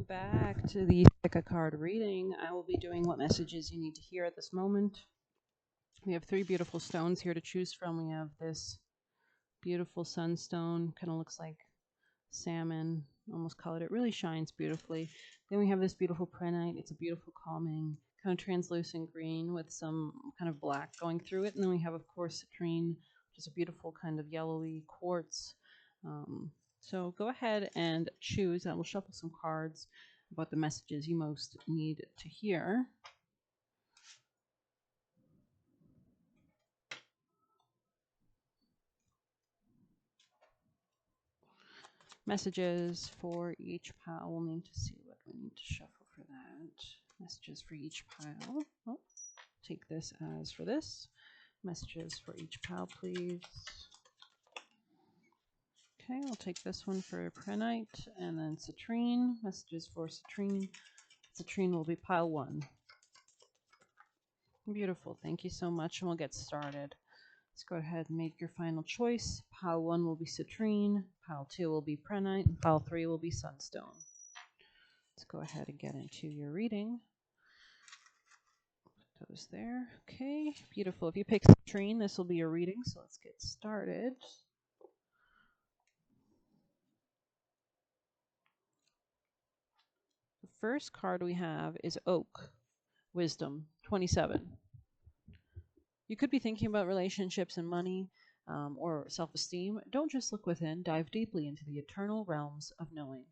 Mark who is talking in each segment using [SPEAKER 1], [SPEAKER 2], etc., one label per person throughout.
[SPEAKER 1] Welcome back to the pick a card reading. I will be doing what messages you need to hear at this moment. We have three beautiful stones here to choose from. We have this beautiful sunstone, kind of looks like salmon, almost colored. It really shines beautifully. Then we have this beautiful prehnite. It's a beautiful calming, kind of translucent green with some kind of black going through it. And then we have, of course, citrine, which is a beautiful kind of yellowy quartz. So go ahead and choose. I will shuffle some cards about the messages you most need to hear. Messages for each pile. We'll need to see what we need to shuffle for that. Messages for each pile. Oh, take this as for this. Messages for each pile, please. Okay, I'll take this one for prehnite and then citrine. Messages for citrine. Citrine will be pile 1. Beautiful. Thank you so much, and we'll get started. Let's go ahead and make your final choice. Pile 1 will be citrine. Pile 2 will be prehnite. And pile 3 will be sunstone. Let's go ahead and get into your reading. Put those there. Okay, beautiful. If you pick citrine, this will be your reading. So let's get started. The first card we have is Oak, Wisdom, 27. You could be thinking about relationships and money or self-esteem. Don't just look within. Dive deeply into the eternal realms of knowing.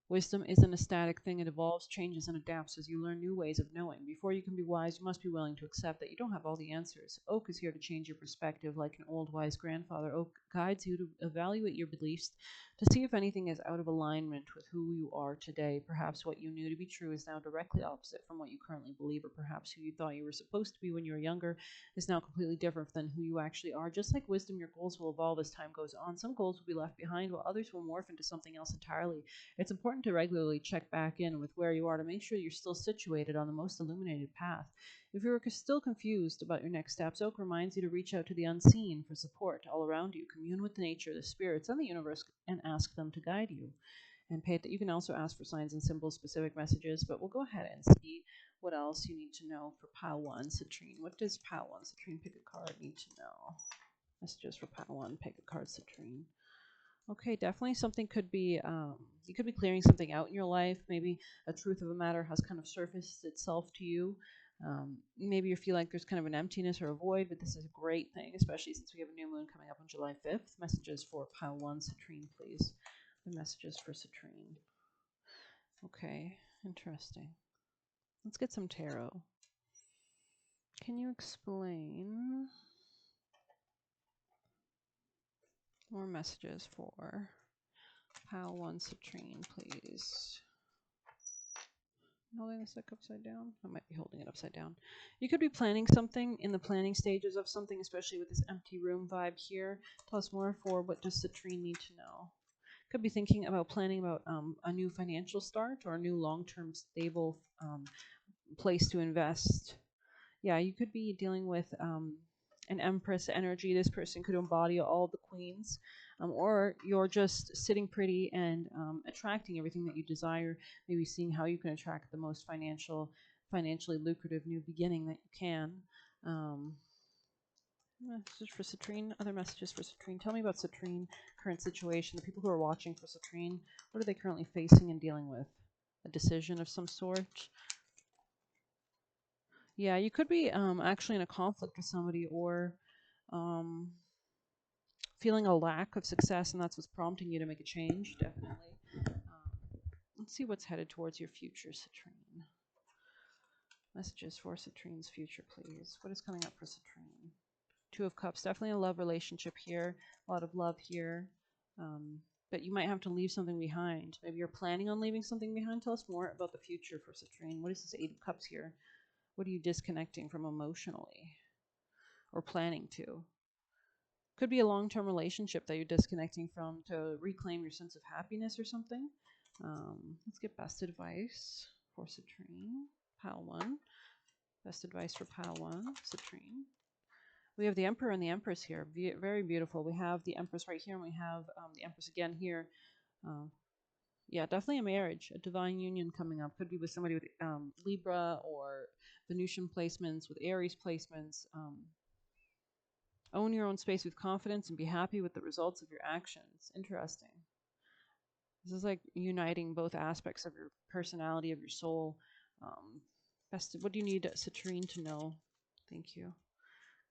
[SPEAKER 1] Wisdom isn't a static thing. It evolves, changes, and adapts as you learn new ways of knowing. Before you can be wise, you must be willing to accept that you don't have all the answers. Oak is here to change your perspective. Like an old wise grandfather, Oak guides you to evaluate your beliefs to see if anything is out of alignment with who you are today. Perhaps what you knew to be true is now directly opposite from what you currently believe, or perhaps who you thought you were supposed to be when you were younger is now completely different than who you actually are. Just like wisdom, your goals will evolve as time goes on. Some goals will be left behind, while others will morph into something else entirely. It's important to regularly check back in with where you are to make sure you're still situated on the most illuminated path. If you're still confused about your next steps, Oak reminds you to reach out to the unseen for support all around you. Commune with the nature, the spirits, and the universe, and ask them to guide you. And you can also ask for signs and symbols, specific messages, but we'll go ahead and see what else you need to know for pile 1, citrine. What does pile 1, citrine, pick a card, need to know? Messages for pile 1, pick a card, citrine. Okay, definitely something could be, you could be clearing something out in your life. Maybe a truth of a matter has kind of surfaced itself to you. Maybe you feel like there's kind of an emptiness or a void, but this is a great thing, especially since we have a new moon coming up on July 5th. Messages for pile 1, citrine, please. The messages for citrine. Okay, interesting. Let's get some tarot. Can you explain more messages for pile 1, citrine, please? Holding this deck upside down? I might be holding it upside down. You could be planning something, in the planning stages of something, especially with this empty room vibe here. Tell us more for what does citrine need to know. Could be thinking about planning about a new financial start or a new long-term stable place to invest. Yeah, you could be dealing with an empress energy. This person could embody all the queens, or you're just sitting pretty and attracting everything that you desire, maybe seeing how you can attract the most financially lucrative new beginning that you can. Message for citrine, other messages for citrine. Tell me about citrine, current situation, the people who are watching for citrine. What are they currently facing and dealing with? A decision of some sort? Yeah, you could be actually in a conflict with somebody, or feeling a lack of success, and that's what's prompting you to make a change, definitely. Let's see what's headed towards your future, citrine. Messages for citrine's future, please. What is coming up for citrine? 2 of Cups, definitely a love relationship here, a lot of love here. But you might have to leave something behind. Maybe you're planning on leaving something behind. Tell us more about the future for citrine. What is this 8 of Cups here? What are you disconnecting from emotionally or planning to? Could be a long-term relationship that you're disconnecting from to reclaim your sense of happiness or something. Let's get best advice for citrine. Pile 1. Best advice for pile 1, citrine. We have the Emperor and the Empress here. Very beautiful. We have the Empress right here, and we have the Empress again here. Yeah, definitely a marriage, a divine union coming up. Could be with somebody with Libra or Venusian placements, with Aries placements. Own your own space with confidence and be happy with the results of your actions. Interesting. This is like uniting both aspects of your personality, of your soul. Um, what do you need Citrine to know? Thank you.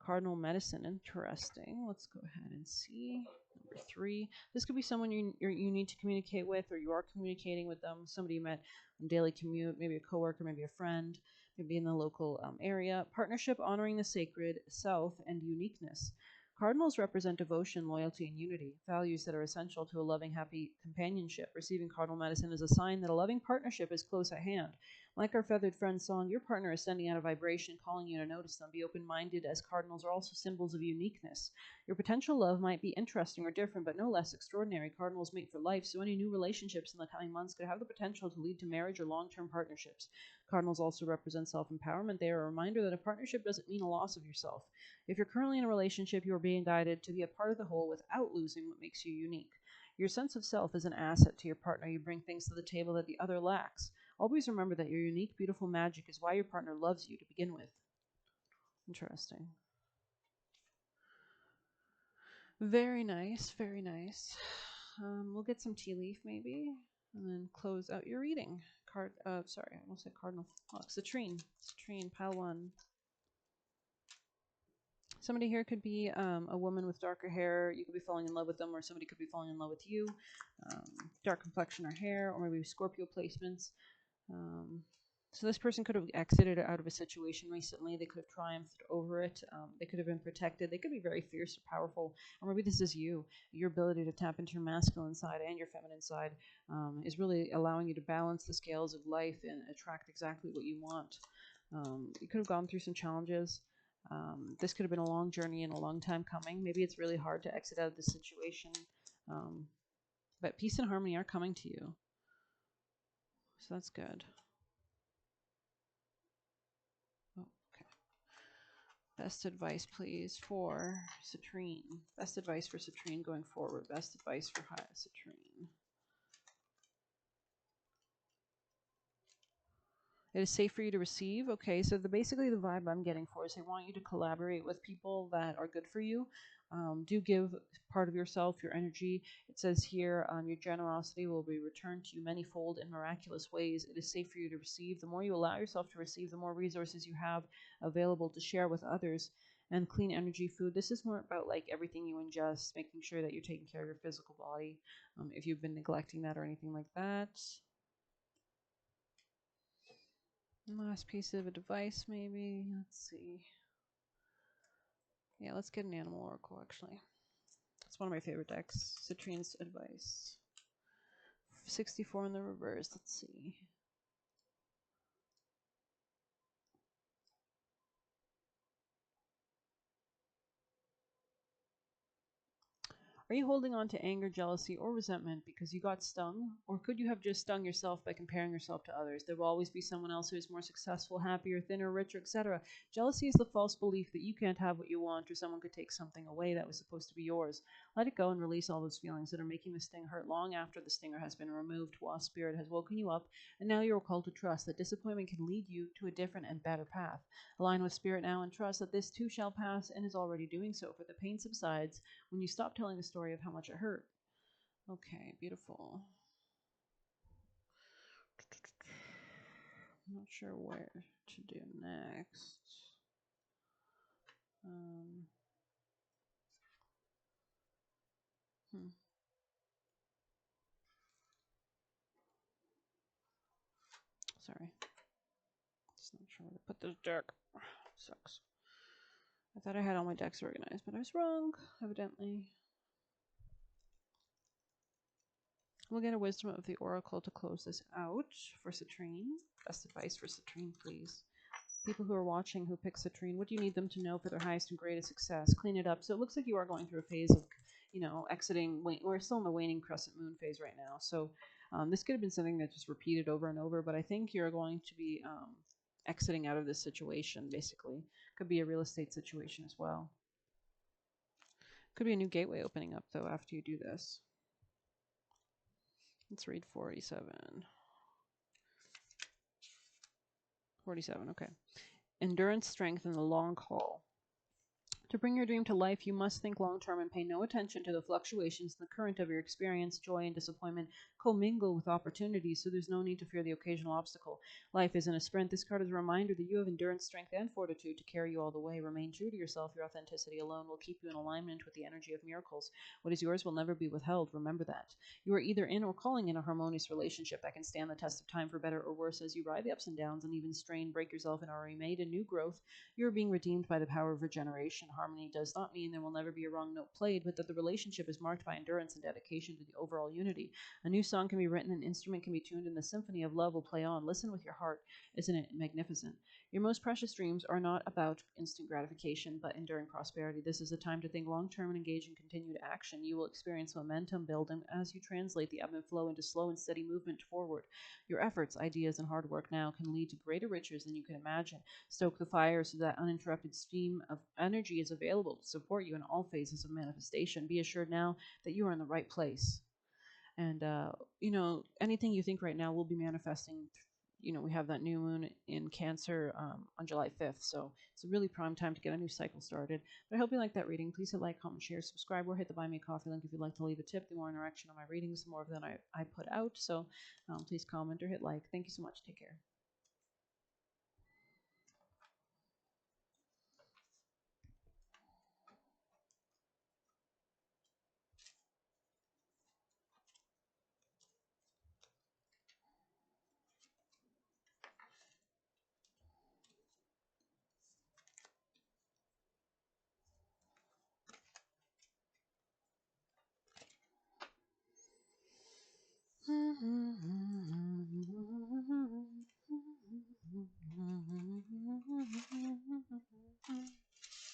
[SPEAKER 1] Cardinal medicine, interesting. Let's go ahead and see. Number 3. This could be someone you need to communicate with, or you are communicating with them. Somebody you met on daily commute, maybe a coworker, maybe a friend, maybe in the local area. Partnership, honoring the sacred, self, and uniqueness. Cardinals represent devotion, loyalty, and unity, values that are essential to a loving, happy companionship. Receiving cardinal medicine is a sign that a loving partnership is close at hand. Like our feathered friend song, your partner is sending out a vibration calling you to notice them. Be open-minded, as cardinals are also symbols of uniqueness. Your potential love might be interesting or different, but no less extraordinary. Cardinals mate for life, so any new relationships in the coming months could have the potential to lead to marriage or long-term partnerships. Cardinals also represent self-empowerment. They are a reminder that a partnership doesn't mean a loss of yourself. If you're currently in a relationship, you are being guided to be a part of the whole without losing what makes you unique. Your sense of self is an asset to your partner. You bring things to the table that the other lacks. Always remember that your unique, beautiful magic is why your partner loves you to begin with. Interesting. Very nice, very nice. We'll get some tea leaf maybe, and then close out your reading. Sorry, I almost said cardinal. Oh, Citrine. Citrine, pile 1. Somebody here could be a woman with darker hair. You could be falling in love with them, or somebody could be falling in love with you. Dark complexion or hair, or maybe Scorpio placements. So this person could have exited out of a situation recently. They could have triumphed over it. They could have been protected. They could be very fierce or powerful. Or maybe this is you. Your ability to tap into your masculine side and your feminine side is really allowing you to balance the scales of life and attract exactly what you want. You could have gone through some challenges. This could have been a long journey and a long time coming. Maybe it's really hard to exit out of this situation. But peace and harmony are coming to you. So that's good. Oh, okay. Best advice, please, for Citrine. Best advice for Citrine going forward. Best advice for Citrine. It is safe for you to receive. Okay, so basically the vibe I'm getting for is they want you to collaborate with people that are good for you. Do give part of yourself, your energy. It says here, your generosity will be returned to you manyfold in miraculous ways. It is safe for you to receive. The more you allow yourself to receive, the more resources you have available to share with others. And clean energy food. This is more about like everything you ingest, making sure that you're taking care of your physical body. If you've been neglecting that or anything like that. Last piece of advice, maybe. Let's see. Yeah, let's get an animal oracle, actually. It's one of my favorite decks. Citrine's advice. 64 in the reverse. Let's see. Are you holding on to anger, jealousy, or resentment because you got stung? Or could you have just stung yourself by comparing yourself to others? There will always be someone else who is more successful, happier, thinner, richer, etc. Jealousy is the false belief that you can't have what you want or someone could take something away that was supposed to be yours. Let it go and release all those feelings that are making the sting hurt long after the stinger has been removed while spirit has woken you up, and now you are called to trust that disappointment can lead you to a different and better path. Align with spirit now and trust that this too shall pass and is already doing so, for the pain subsides when you stop telling the story of how much it hurt. Okay, beautiful. I'm not sure where to do next. Um, hmm. Sorry. Just not sure where to put this deck. Sucks. I thought I had all my decks organized, but I was wrong, evidently. We'll get a wisdom of the oracle to close this out for Citrine. Best advice for Citrine, please. People who are watching who pick Citrine, what do you need them to know for their highest and greatest success? Clean it up. So it looks like you are going through a phase of, exiting. We're still in the waning crescent moon phase right now. So this could have been something that just repeated over and over, but I think you're going to be exiting out of this situation, basically. Could be a real estate situation as well. Could be a new gateway opening up, though, after you do this. Let's read 47. 47, okay. Endurance, strength, and the long haul. To bring your dream to life, you must think long term and pay no attention to the fluctuations in the current of your experience. Joy and disappointment commingle with opportunities, so there's no need to fear the occasional obstacle. Life isn't a sprint. This card is a reminder that you have endurance, strength, and fortitude to carry you all the way. Remain true to yourself. Your authenticity alone will keep you in alignment with the energy of miracles. What is yours will never be withheld. Remember that. You are either in or calling in a harmonious relationship that can stand the test of time for better or worse. As you ride the ups and downs and even strain, break yourself, and are remade in new growth, you are being redeemed by the power of regeneration. Harmony does not mean there will never be a wrong note played, but that the relationship is marked by endurance and dedication to the overall unity. A new song can be written, an instrument can be tuned, and the symphony of love will play on. Listen with your heart. Isn't it magnificent? Your most precious dreams are not about instant gratification, but enduring prosperity. This is a time to think long-term and engage in continued action. You will experience momentum building as you translate the ebb and flow into slow and steady movement forward. Your efforts, ideas, and hard work now can lead to greater riches than you can imagine. Stoke the fire so that uninterrupted stream of energy is available to support you in all phases of manifestation. Be assured now that you are in the right place. And, anything you think right now will be manifesting. We have that new moon in Cancer on July 5th. So it's a really prime time to get a new cycle started. But I hope you like that reading. Please hit like, comment, share, subscribe, or hit the Buy Me a Coffee link if you'd like to leave a tip. The more interaction on my readings, the more of them I put out. So please comment or hit like. Thank you so much. Take care.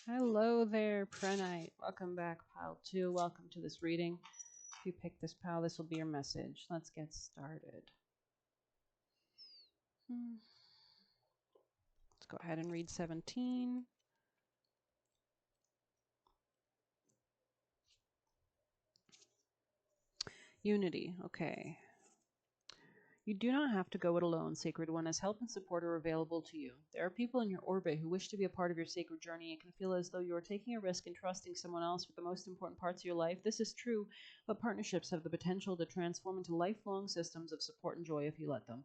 [SPEAKER 1] Hello there, Prehnite. Welcome back, pile 2. Welcome to this reading. If you pick this pile, this will be your message. Let's get started. Let's go ahead and read 17. Unity. Okay. You do not have to go it alone, Sacred One, as help and support are available to you. There are people in your orbit who wish to be a part of your sacred journey. It can feel as though you are taking a risk and trusting someone else with the most important parts of your life. This is true, but partnerships have the potential to transform into lifelong systems of support and joy if you let them.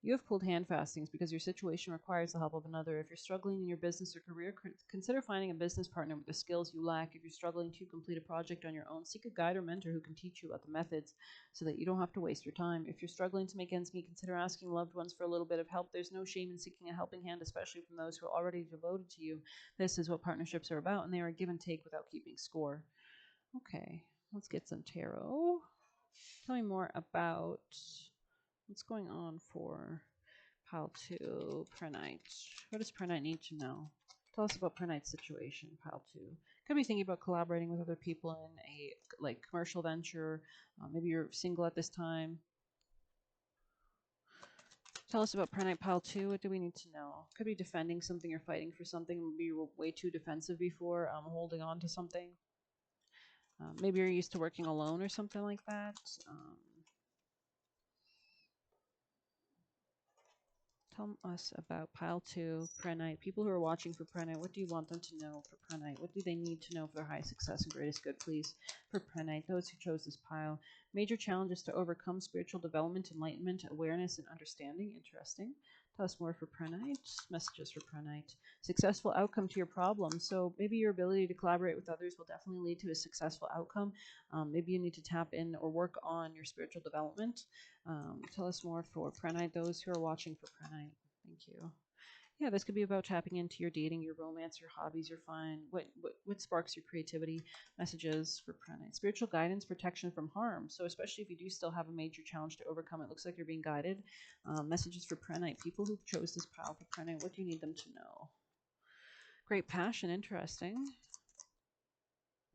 [SPEAKER 1] You have pulled hand fastings because your situation requires the help of another. If you're struggling in your business or career, consider finding a business partner with the skills you lack. If you're struggling to complete a project on your own, seek a guide or mentor who can teach you about the methods so that you don't have to waste your time. If you're struggling to make ends meet, consider asking loved ones for a little bit of help. There's no shame in seeking a helping hand, especially from those who are already devoted to you. This is what partnerships are about, and they are a give and take without keeping score. Okay, let's get some tarot. Tell me more about what's going on for pile 2, Prehnite. What does Prehnite need to know? Tell us about Prehnite's situation, pile 2. Could be thinking about collaborating with other people in a commercial venture. Maybe you're single at this time. Tell us about Prehnite pile 2. What do we need to know? Could be defending something or fighting for something. Maybe you were way too defensive before, holding on to something. Maybe you're used to working alone or something like that. Tell us about pile 2, Prehnite. People who are watching for Prehnite, what do you want them to know for Prehnite? What do they need to know for their highest success and greatest good, please? For Prehnite, those who chose this pile. Major challenges to overcome: spiritual development, enlightenment, awareness, and understanding. Interesting. Tell us more for Prehnite. Messages for Prehnite. Successful outcome to your problem. So maybe your ability to collaborate with others will definitely lead to a successful outcome. Maybe you need to tap in or work on your spiritual development. Tell us more for Prehnite, those who are watching for Prehnite. Thank you. Yeah, this could be about tapping into your dating, your romance, your hobbies, your fun. What sparks your creativity? Messages for Prehnite. Spiritual guidance, protection from harm. So especially if you do still have a major challenge to overcome, it looks like you're being guided. Messages for Prehnite. People who chose this pile for Prehnite, what do you need them to know? Great passion, interesting.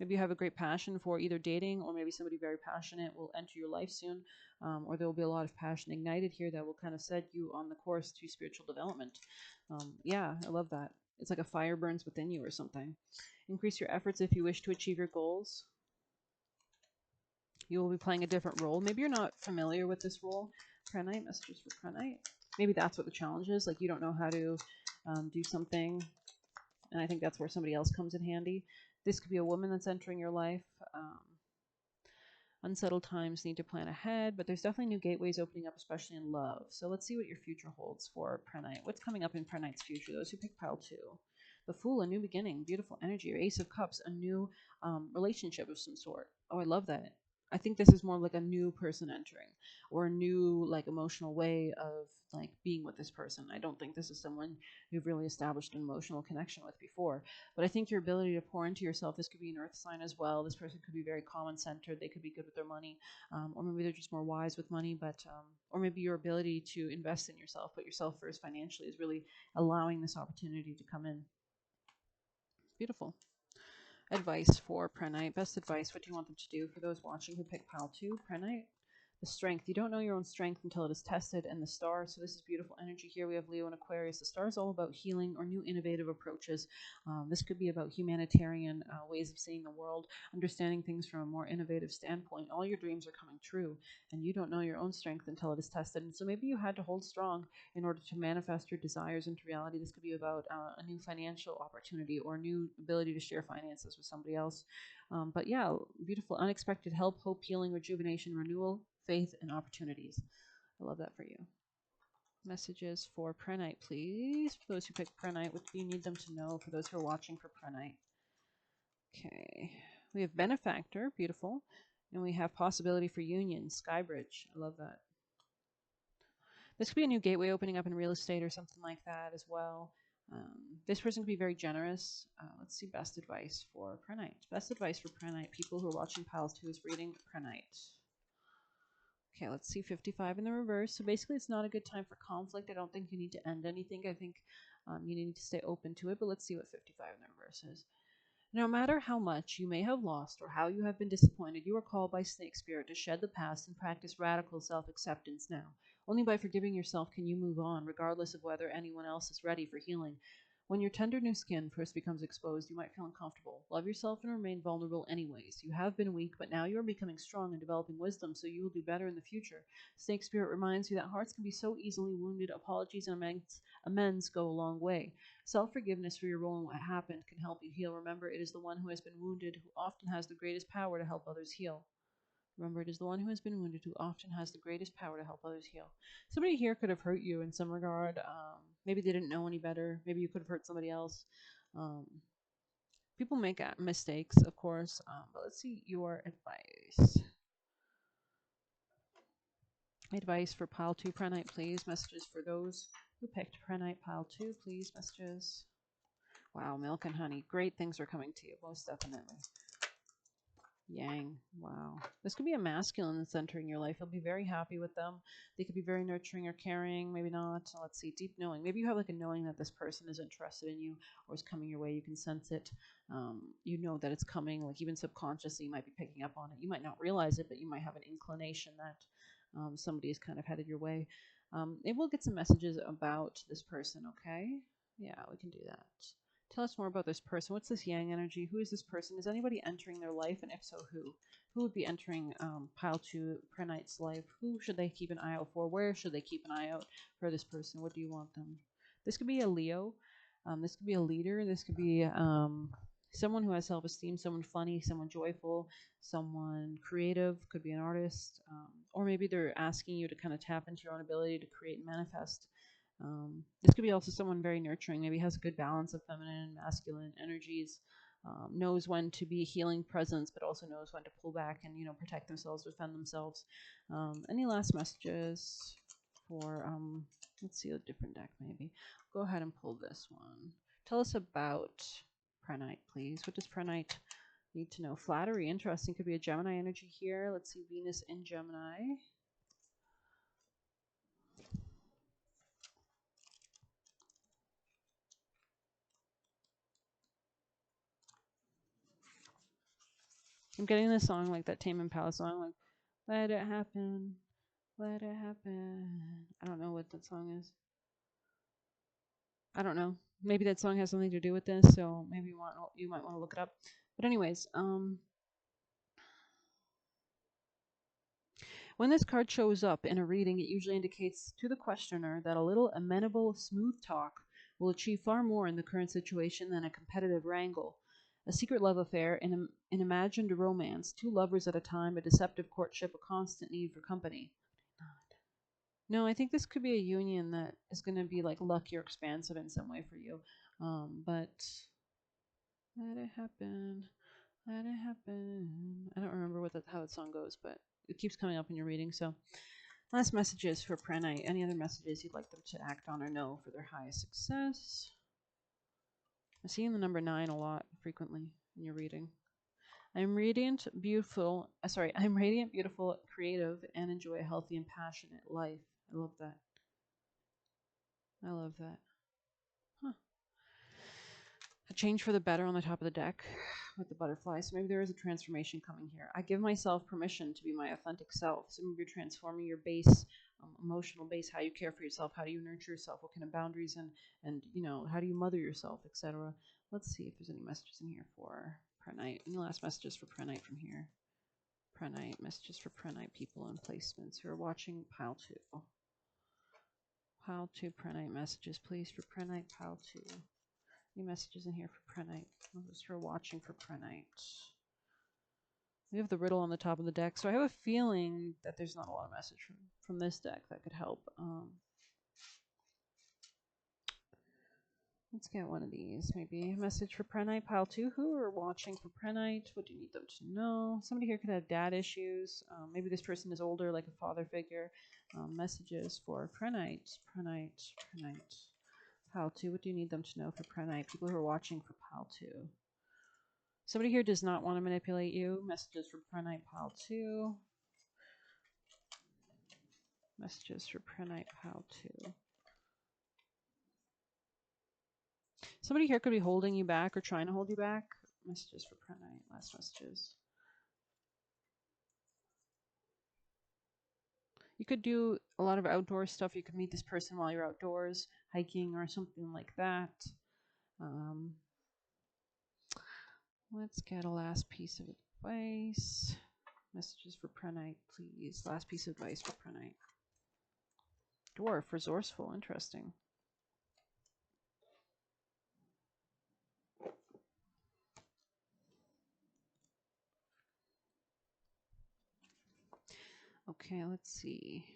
[SPEAKER 1] Maybe you have a great passion for either dating, or maybe somebody very passionate will enter your life soon, or there will be a lot of passion ignited here that will kind of set you on the course to spiritual development. Yeah, I love that. It's like a fire burns within you or something. Increase your efforts if you wish to achieve your goals. You will be playing a different role. Maybe you're not familiar with this role. Prehnite, messages for Prehnite. Maybe that's what the challenge is. Like you don't know how to do something, and I think that's where somebody else comes in handy. This could be a woman that's entering your life. Um, Unsettled times need to plan ahead, but there's definitely new gateways opening up, especially in love. So let's see what your future holds for Prehnite. What's coming up in Prehnite's future? Those who pick pile 2. The Fool, a new beginning, beautiful energy. Or Ace of Cups, a new relationship of some sort. Oh, I love that. I think this is more like a new person entering, or a new like emotional way of like being with this person. I don't think this is someone you've really established an emotional connection with before. But I think your ability to pour into yourself, this could be an earth sign as well. This person could be very common centered. They could be good with their money, or maybe they're just more wise with money. But or maybe your ability to invest in yourself, put yourself first financially, is really allowing this opportunity to come in. Beautiful. Advice for Prehnite. Best advice. What do you want them to do for those watching who pick pile 2? Prehnite. The Strength. You don't know your own strength until it is tested. And the Star. So this is beautiful energy here. We have Leo and Aquarius. The Star is all about healing or new innovative approaches. This could be about humanitarian ways of seeing the world, understanding things from a more innovative standpoint. All your dreams are coming true, and you don't know your own strength until it is tested. And so maybe you had to hold strong in order to manifest your desires into reality. This could be about a new financial opportunity or a new ability to share finances with somebody else. But yeah, beautiful, unexpected help, hope, healing, rejuvenation, renewal, faith, and opportunities. I love that for you. Messages for Prehnite, please. For those who pick Prehnite, what do you need them to know for those who are watching for Prehnite? Okay. We have Benefactor, beautiful. And we have Possibility for Union, Skybridge. I love that. This could be a new gateway opening up in real estate or something like that as well. This person could be very generous. Let's see best advice for Prehnite. Best advice for Prehnite. People who are watching Piles 2 is reading Prehnite. Okay, let's see 55 in the reverse. So basically, it's not a good time for conflict. I don't think you need to end anything. I think you need to stay open to it. But let's see what 55 in the reverse is. No matter how much you may have lost or how you have been disappointed, you are called by Snake Spirit to shed the past and practice radical self-acceptance now. Only by forgiving yourself can you move on, regardless of whether anyone else is ready for healing. When your tender new skin first becomes exposed, you might feel uncomfortable. Love yourself and remain vulnerable anyways. You have been weak, but now you are becoming strong and developing wisdom, so you will do better in the future. Snake Spirit reminds you that hearts can be so easily wounded. Apologies and amends go a long way. Self-forgiveness for your role in what happened can help you heal. Remember, it is the one who has been wounded who often has the greatest power to help others heal. Remember, it is the one who has been wounded who often has the greatest power to help others heal. Somebody here could have hurt you in some regard. Maybe they didn't know any better. Maybe you could have hurt somebody else. People make mistakes, of course, but let's see your advice. Advice for pile 2 Prehnite, please. Messages for those who picked Prehnite pile 2, please. Messages. Wow, milk and honey. Great things are coming to you, most definitely. Yang. Wow. This could be a masculine that's entering your life. You'll be very happy with them. They could be very nurturing or caring, maybe not. Let's see. Deep knowing. Maybe you have like a knowing that this person is interested in you or is coming your way. You can sense it. You know that it's coming, like even subconsciously you might be picking up on it. You might not realize it, but you might have an inclination that somebody is kind of headed your way. It will get some messages about this person, okay? Yeah, we can do that. Tell us more about this person. What's this yang energy? Who is this person? Is anybody entering their life? And if so, who? Who would be entering pile 2 Prehnite's life? Who should they keep an eye out for? Where should they keep an eye out for this person? What do you want them? This could be a Leo. This could be a leader. This could be someone who has self-esteem, someone funny, someone joyful, someone creative, could be an artist. Or maybe they're asking you to kind of tap into your own ability to create and manifest. This could be also someone very nurturing, maybe has a good balance of feminine and masculine energies, knows when to be a healing presence, but also knows when to pull back and, protect themselves, defend themselves. Any last messages for, let's see, a different deck maybe. Go ahead and pull this one. Tell us about Prehnite, please. What does Prehnite need to know? Flattery, interesting. Could be a Gemini energy here. Let's see, Venus in Gemini. I'm getting this song, like that Tame Impala song, like, let it happen, let it happen. I don't know what that song is. I don't know. Maybe that song has something to do with this, so maybe you might want to look it up. But anyways, When this card shows up in a reading, it usually indicates to the questioner that a little amenable, smooth talk will achieve far more in the current situation than a competitive wrangle. A secret love affair, an imagined romance, two lovers at a time, a deceptive courtship, a constant need for company. No, I think this could be a union that is going to be like lucky or expansive in some way for you. But let it happen. Let it happen. I don't remember how that song goes, but it keeps coming up in your reading. So, last messages for Prehnite. Any other messages you'd like them to act on or know for their highest success? I'm seeing the number 9 a lot frequently in your reading. I'm radiant, beautiful, creative, and enjoy a healthy and passionate life. I love that. I love that. Huh. A change for the better on the top of the deck with the butterfly. So maybe there is a transformation coming here. I give myself permission to be my authentic self. So maybe you're transforming your base, emotional base, how you care for yourself, how do you nurture yourself, what kind of boundaries and how do you mother yourself, etc. Let's see if there's any messages in here for Prehnite. Any last messages for Prehnite from here? Prehnite, messages for Prehnite people and placements who are watching pile 2. Pile 2 Prehnite messages, please, for Prehnite pile 2. Any messages in here for Prehnite? Those who are watching for Prehnite. We have the riddle on the top of the deck, so I have a feeling that there's not a lot of message from this deck that could help. Let's get one of these. Maybe a message for Prehnite pile 2. Who are watching for Prehnite? What do you need them to know? Somebody here could have dad issues. Maybe this person is older, like a father figure. Messages for Prehnite. Prehnite pile 2. What do you need them to know for Prehnite? People who are watching for pile 2. Somebody here does not want to manipulate you. Messages for Prehnite pile 2. Messages for Prehnite pile 2. Somebody here could be holding you back or trying to hold you back. Messages for Prehnite. Last messages. You could do a lot of outdoor stuff. You could meet this person while you're outdoors, hiking or something like that. Let's get a last piece of advice. Messages for Prehnite, please. Last piece of advice for Prehnite. Dwarf, resourceful, interesting. Okay, let's see.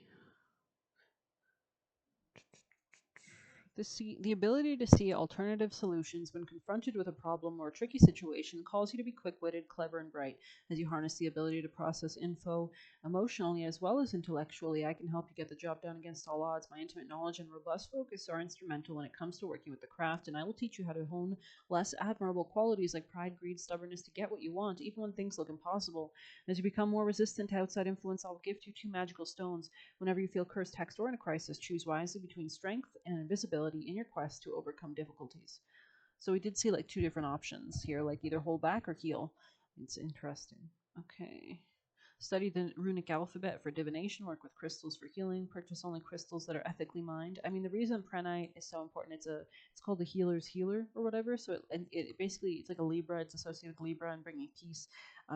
[SPEAKER 1] The ability to see alternative solutions when confronted with a problem or a tricky situation calls you to be quick-witted, clever, and bright. As you harness the ability to process info emotionally as well as intellectually, I can help you get the job done against all odds. My intimate knowledge and robust focus are instrumental when it comes to working with the craft, and I will teach you how to hone less admirable qualities like pride, greed, stubbornness to get what you want, even when things look impossible. As you become more resistant to outside influence, I'll gift you 2 magical stones. Whenever you feel cursed, hexed, or in a crisis, choose wisely between strength and invisibility in your quest to overcome difficulties. So we did see like 2 different options here, like either hold back or heal. It's interesting. Okay. Study the runic alphabet for divination, work with crystals for healing, purchase only crystals that are ethically mined. I mean, the reason Prehnite is so important, it's called the healer's healer or whatever. So it basically, it's like a Libra, it's associated with Libra and bringing peace,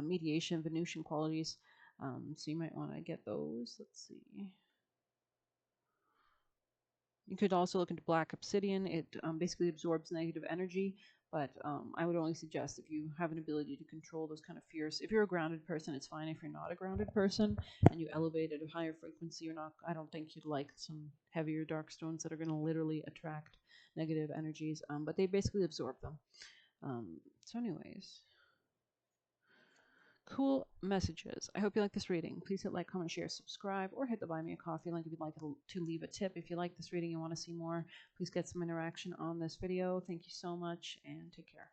[SPEAKER 1] mediation, Venusian qualities. So you might want to get those. Let's see. You could also look into black obsidian. It basically absorbs negative energy, but I would only suggest if you have an ability to control those kind of fears. If you're a grounded person, it's fine. If you're not a grounded person and you elevate at a higher frequency, I don't think you'd like some heavier dark stones that are going to literally attract negative energies, but they basically absorb them. So anyways, cool messages. I hope you like this reading. Please hit like, comment, share, subscribe, or hit the buy me a coffee link if you'd like to leave a tip. If you like this reading and want to see more, please get some interaction on this video. Thank you so much and take care.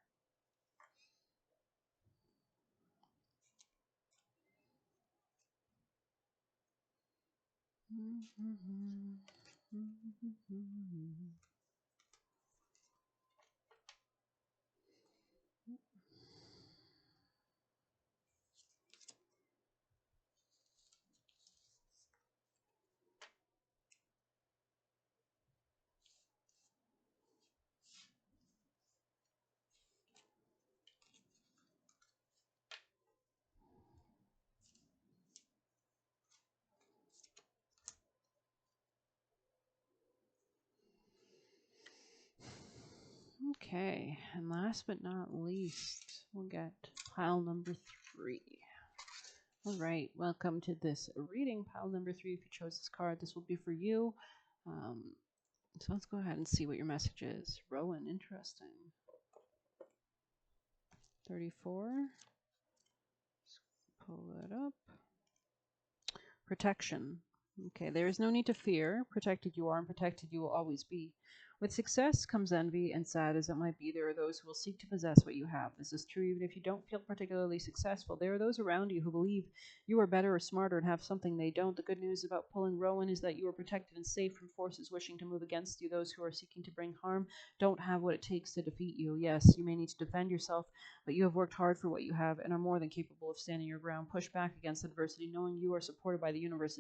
[SPEAKER 1] Okay, and last but not least, we'll get pile number 3. All right, welcome to this reading. Pile number 3, if you chose this card, this will be for you. So let's go ahead and see what your message is. Rowan, interesting. 34. Let's pull that up. Protection. Okay, there is no need to fear. Protected you are, and protected you will always be. With success comes envy, and sad as it might be, there are those who will seek to possess what you have. This is true even if you don't feel particularly successful. There are those around you who believe you are better or smarter and have something they don't. The good news about pulling Rowan is that you are protected and safe from forces wishing to move against you. Those who are seeking to bring harm don't have what it takes to defeat you. Yes, you may need to defend yourself, but you have worked hard for what you have and are more than capable of standing your ground. Push back against adversity, knowing you are supported by the universe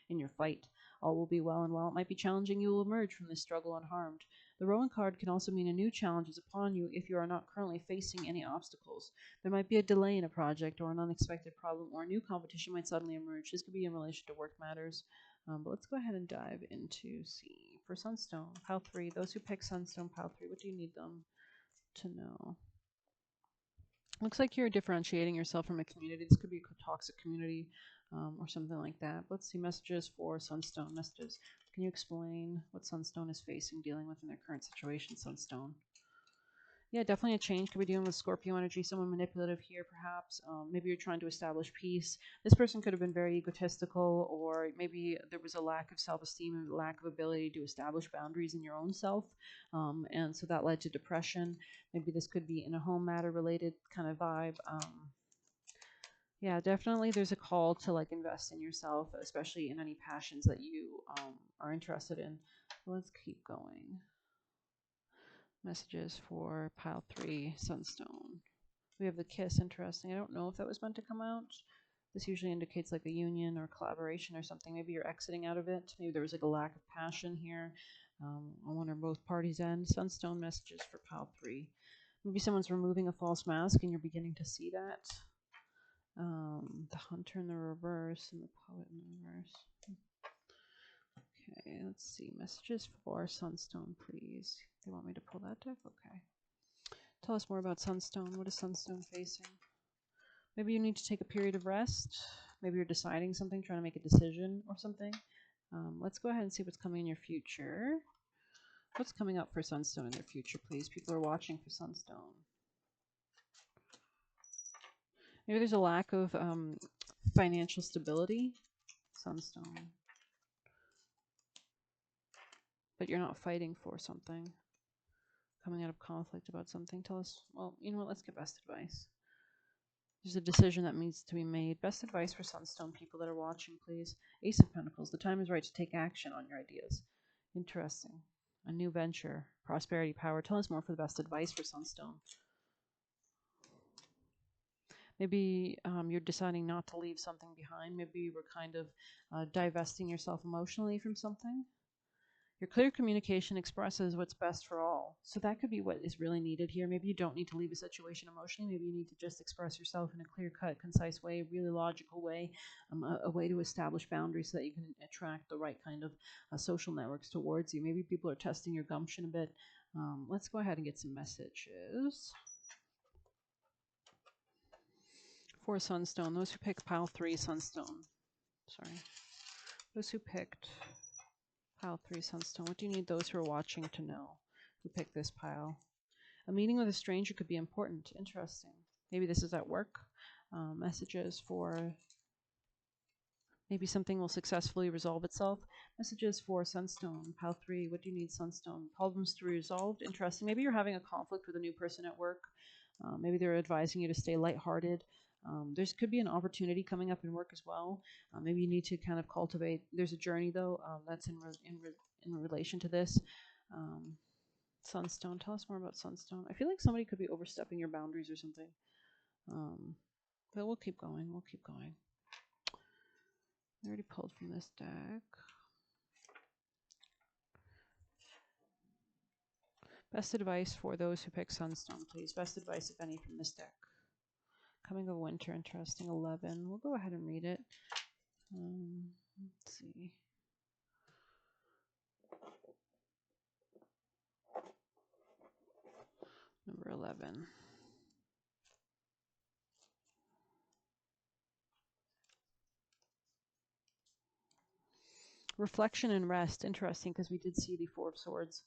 [SPEAKER 1] in your fight. All will be well, and while it might be challenging, you will emerge from this struggle unharmed. The Rowan card can also mean a new challenge is upon you if you are not currently facing any obstacles. There might be a delay in a project or an unexpected problem, or a new competition might suddenly emerge. This could be in relation to work matters. But let's go ahead and dive into C. For Sunstone, pile 3. Those who pick Sunstone, pile 3, what do you need them to know? Looks like you're differentiating yourself from a community. This could be a toxic community or something like that. Let's see messages for Sunstone. Messages. Can you explain what Sunstone is facing, dealing with in their current situation, Sunstone? Yeah, definitely a change. Could be dealing with Scorpio energy, someone manipulative here, perhaps. Maybe you're trying to establish peace. This person could have been very egotistical, or maybe there was a lack of self-esteem and lack of ability to establish boundaries in your own self. And so that led to depression. Maybe this could be in a home matter related kind of vibe. Yeah, definitely there's a call to like invest in yourself, especially in any passions that you are interested in. Let's keep going. Messages for pile 3, Sunstone. We have the kiss, interesting. I don't know if that was meant to come out. This usually indicates like a union or collaboration or something. Maybe you're exiting out of it. Maybe there was like a lack of passion here. I wonder both parties end. Sunstone messages for pile 3. Maybe someone's removing a false mask and you're beginning to see that. The hunter in the reverse and the poet in the reverse. Okay, let's see. Messages for Sunstone, please. They want me to pull that deck? Okay. Tell us more about Sunstone. What is Sunstone facing? Maybe you need to take a period of rest. Maybe you're deciding something, trying to make a decision or something. Let's go ahead and see what's coming in your future. What's coming up for Sunstone in their future, please? People are watching for Sunstone. Maybe there's a lack of financial stability. Sunstone. But you're not fighting for something. Coming out of conflict about something. Tell us, well, you know what, let's get best advice. There's a decision that needs to be made. Best advice for Sunstone people that are watching, please. Ace of Pentacles. The time is right to take action on your ideas. Interesting. A new venture. Prosperity, power. Tell us more for the best advice for Sunstone. Maybe you're deciding not to leave something behind. Maybe you were kind of divesting yourself emotionally from something. Your clear communication expresses what's best for all. So that could be what is really needed here. Maybe you don't need to leave a situation emotionally. Maybe you need to just express yourself in a clear-cut, concise way, really logical way, a way to establish boundaries so that you can attract the right kind of social networks towards you. Maybe people are testing your gumption a bit. Let's go ahead and get some messages. For Sunstone, those who picked pile 3, Sunstone. Sorry. Those who picked pile 3, Sunstone. What do you need those who are watching to know who picked this pile? A meeting with a stranger could be important. Interesting. Maybe this is at work. Messages for maybe something will successfully resolve itself. Messages for Sunstone. Pile 3. What do you need, Sunstone? Problems to be resolved. Interesting. Maybe you're having a conflict with a new person at work. Maybe they're advising you to stay lighthearted. There could be an opportunity coming up in work as well. Maybe you need to kind of cultivate. There's a journey, though, that's in relation to this. Sunstone. Tell us more about Sunstone. I feel like somebody could be overstepping your boundaries or something. But we'll keep going. We'll keep going. I already pulled from this deck. Best advice for those who pick Sunstone, please. Best advice, if any, from this deck. Coming of winter, interesting. 11. We'll go ahead and read it. Let's see. 11. Reflection and rest. Interesting, because we did see the Four of Swords.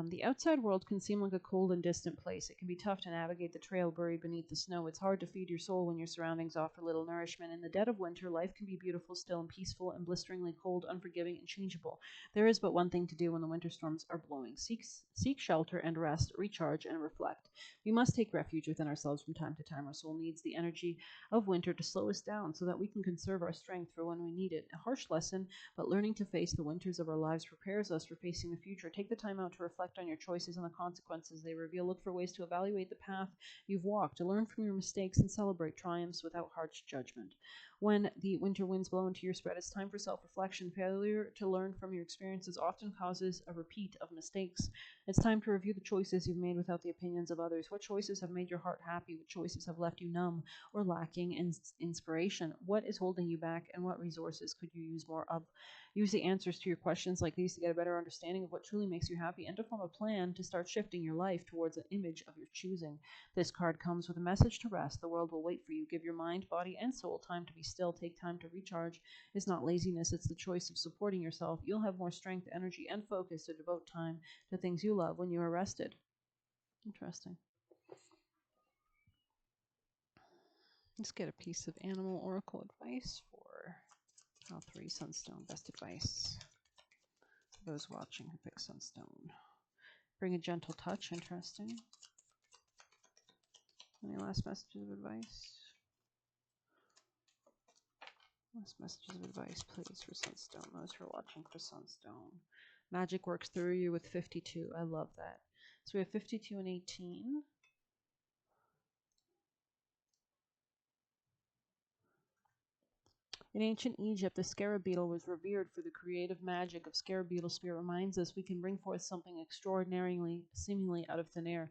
[SPEAKER 1] The outside world can seem like a cold and distant place. It can be tough to navigate the trail buried beneath the snow. It's hard to feed your soul when your surroundings offer little nourishment. In the dead of winter, life can be beautiful, still, and peaceful, and blisteringly cold, unforgiving, and changeable. There is but one thing to do when the winter storms are blowing. Seek shelter and rest, recharge, and reflect. We must take refuge within ourselves from time to time. Our soul needs the energy of winter to slow us down so that we can conserve our strength for when we need it. A harsh lesson, but learning to face the winters of our lives prepares us for facing the future. Take the time out to reflect on your choices and the consequences they reveal. Look for ways to evaluate the path you've walked, to learn from your mistakes, and celebrate triumphs without harsh judgment. When the winter winds blow into your spread, it's time for self-reflection. Failure to learn from your experiences often causes a repeat of mistakes. It's time to review the choices you've made without the opinions of others. What choices have made your heart happy? What choices have left you numb or lacking in inspiration? What is holding you back, and what resources could you use more of? Use the answers to your questions like these to get a better understanding of what truly makes you happy and to form a plan to start shifting your life towards an image of your choosing. This card comes with a message to rest. The world will wait for you. Give your mind, body, and soul time to be still. Take time to recharge. It's not laziness, it's the choice of supporting yourself. You'll have more strength, energy, and focus to devote time to things you love when you are rested. Interesting. Let's get a piece of animal oracle advice for Pile 3 Sunstone. Best advice for those watching who pick Sunstone. Bring a gentle touch. Interesting. Any last messages of advice? Last messages of advice, please, for Sunstone. Those who are watching for Sunstone. Magic works through you with 52. I love that. So we have 52 and 18. In ancient Egypt, the scarab beetle was revered for the creative magic of scarab beetle spirit. Reminds us we can bring forth something extraordinarily, seemingly out of thin air.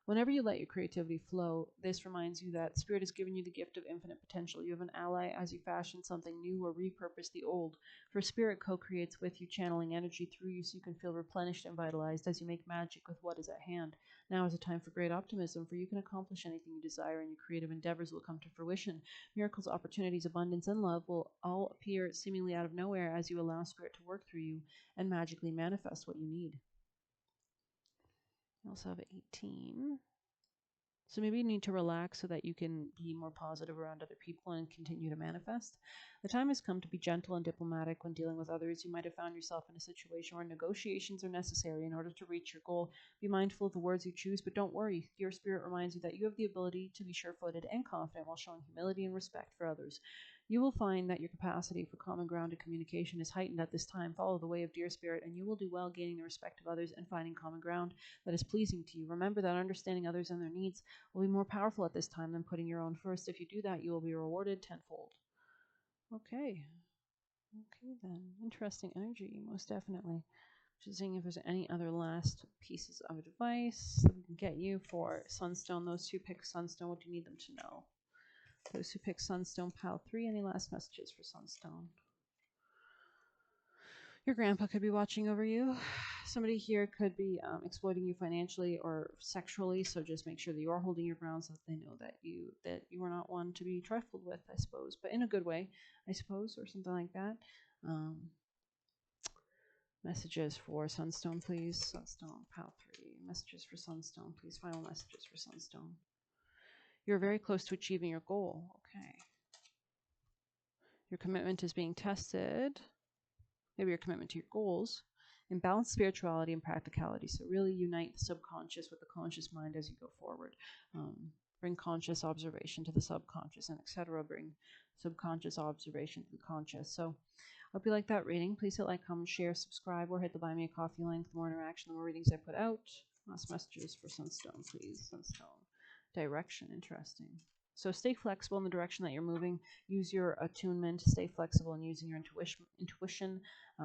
[SPEAKER 1] Whenever you let your creativity flow, this reminds you that Spirit has given you the gift of infinite potential. You have an ally as you fashion something new or repurpose the old. For Spirit co-creates with you, channeling energy through you so you can feel replenished and vitalized as you make magic with what is at hand. Now is a time for great optimism, for you can accomplish anything you desire and your creative endeavors will come to fruition. Miracles, opportunities, abundance, and love will all appear seemingly out of nowhere as you allow Spirit to work through you and magically manifest what you need. I also have 18. So maybe you need to relax so that you can be more positive around other people and continue to manifest. The time has come to be gentle and diplomatic when dealing with others. You might have found yourself in a situation where negotiations are necessary in order to reach your goal. Be mindful of the words you choose, but don't worry. Your spirit reminds you that you have the ability to be sure-footed and confident while showing humility and respect for others. You will find that your capacity for common ground and communication is heightened at this time. Follow the way of dear spirit, and you will do well gaining the respect of others and finding common ground that is pleasing to you. Remember that understanding others and their needs will be more powerful at this time than putting your own first. If you do that, you will be rewarded tenfold. Okay. Okay, then. Interesting energy, most definitely. Just seeing if there's any other last pieces of advice that we can get you for Sunstone. Those who pick Sunstone, what do you need them to know? Those who pick Sunstone, Pile 3, any last messages for Sunstone? Your grandpa could be watching over you. Somebody here could be exploiting you financially or sexually, so just make sure that you are holding your ground so that they know that you are not one to be trifled with, I suppose, but in a good way, I suppose, or something like that. Messages for Sunstone, please. Sunstone, Pile 3. Messages for Sunstone, please. Final messages for Sunstone. You're very close to achieving your goal. Okay. Your commitment is being tested. Maybe your commitment to your goals. And balance spirituality and practicality. So really unite the subconscious with the conscious mind as you go forward. Bring conscious observation to the subconscious, and etc. Bring subconscious observation to the conscious. So I hope you like that reading. Please hit like, comment, share, subscribe, or hit the Buy Me a Coffee link. The more interaction, the more readings I put out. Last messages for Sunstone, please. Sunstone. Direction. Interesting. So stay flexible in the direction that you're moving. Use your attunement. Stay flexible in using your intuition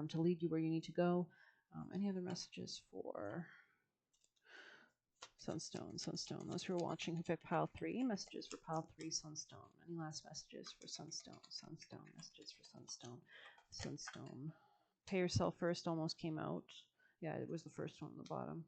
[SPEAKER 1] to lead you where you need to go. Any other messages for Sunstone? Sunstone. Those who are watching who picked Pile 3. Messages for Pile 3 Sunstone. Any last messages for Sunstone? Sunstone. Messages for Sunstone. Sunstone. Pay yourself first almost came out. Yeah, it was the first one on the bottom.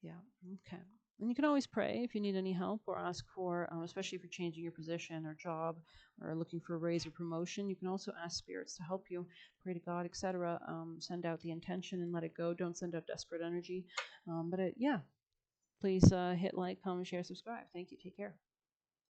[SPEAKER 1] Yeah. Okay. And you can always pray if you need any help or ask for, especially if you're changing your position or job or looking for a raise or promotion. You can also ask spirits to help you, pray to God, etc. Send out the intention and let it go. Don't send out desperate energy. Yeah, please hit like, comment, share, subscribe. Thank you. Take care.